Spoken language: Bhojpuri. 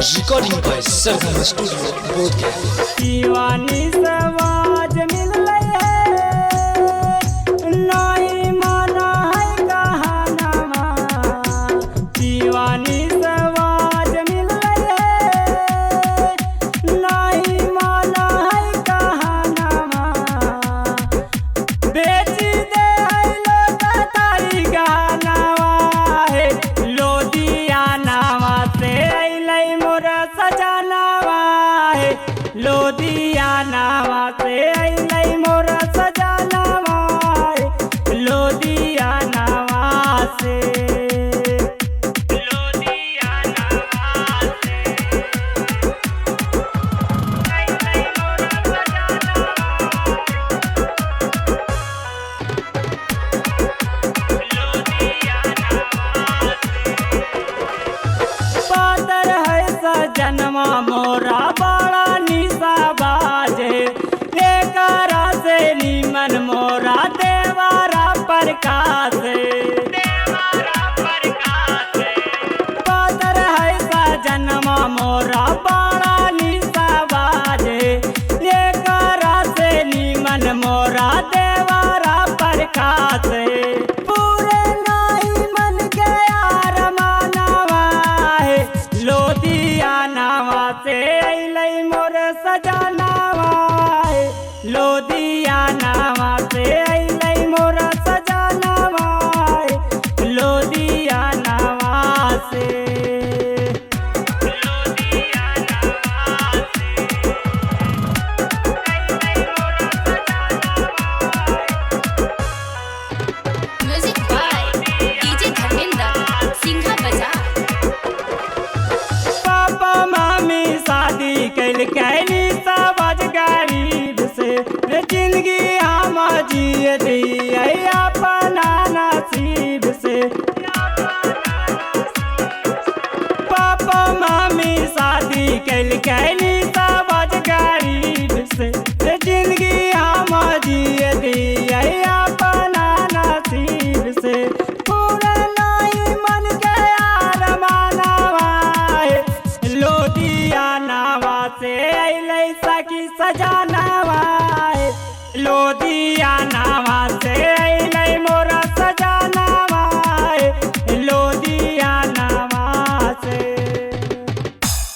Recording by Sargam studio Bodhgaya. दीवानी समाज मिल नहीं माना है कहाना, दीवानी समाज मिल नहीं माना है कहाना, बेची दे है लोग तारी गहनावा है, लोधियानावा से अइलै मोर सजनावा है, लोधियानावा से अइलै मोर सजनावा है, लोधियानावा से पातर है सजनवा मोरा बड़ा निशा बाजे, एकरा से निमन मोरा देवारा प्रकाश, पातर है सजनवा मोरा बड़ा निशा बाजे, एकरा से निमन मोरा देवारा प्रकाश, पूरे नहीं मन के यार मानवा है, लोधियानावा से अइलै मोर सजनावा है, लोधियानावा से अइलै मोर सजनावा है, लोधियानावा से म्यूजिक बाय डीजे धर्मेंद्र सिंघा बजा। पापा मामी शादी कैल कैली सबज गरीब से, रे जिंदगी हम जिए दिए अपना नसीब से, पापा मामी शादी कैल कैली सबज गरीब से, रे जिंदगी हम जिए दिए अपना नसीब से, पूरा नहीं मन के यार मानवा है, लोधियानावा से अइलै सखी सजनावा है, लोधिया